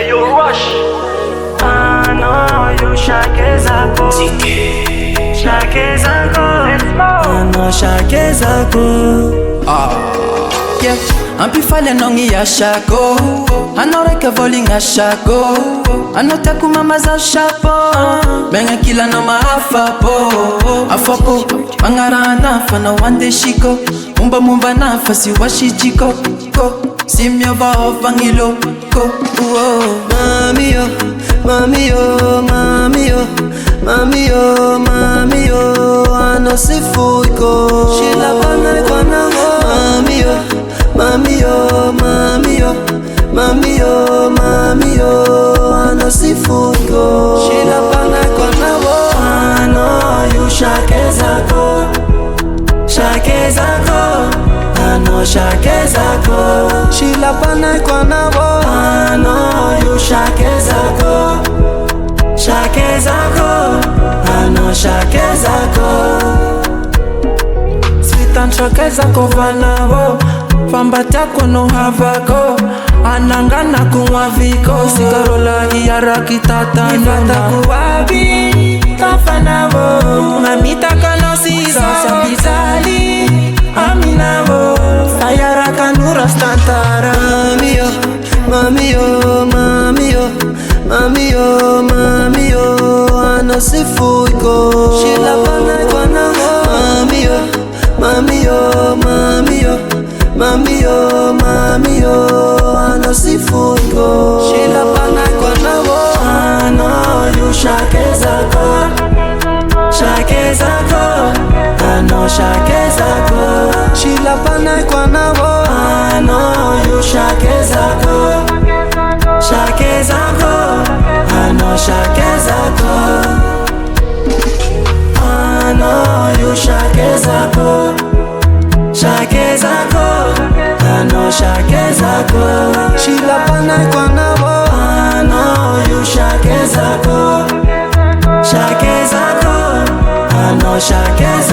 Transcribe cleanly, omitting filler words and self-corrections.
you rush. I know you shake zako, shake zako. I know shake zako. Yeah, ampifale nongi ya shako, anoreke volinga shako, anotaku mama za shapo, benga kila no maafapo, afapo, mangara nafa na wande shiko, mumba nafa si washijiko, ko, simyo va ovangilo, ko, Mami yo, mami yo, mami yo, mami yo, mami yo, anosifuiko. Shila bana kwa nango. Mami yo, mami yo, mami yo, mami yo, mami yo, anosifuiko. Shila bana kwa nango. I know you shake zako, shake zako. I know shake zako. Shila bana kwa nango. I know you shake zako, shake zako. I know shake zako. sweet and shake zako vanavo, famba tako no havako, anangana kuwa viko, sikarola hiara kitata Nifata kuwabi, kafanavo. Mamita kano sisa, sapitali, aminavo. Sayara kanura stantara. Mami yo, mami yo, mami yo, mami yo, mami yo, anosifuiko. Shila bana kwa nango. Mami yo, mami yo, mami yo, mami yo, mami yo, anosifuiko. Shila bana kwa nango. I know you shake zako, shake zako. I know shake zako. Shila bana kwa nango. I know you shake zako, shake zako. I know shake zako. I know you shake zako, shake zako. I know shake zako. Shila bana kwa nango. I know you shake zako, shake zako. I know shake zako.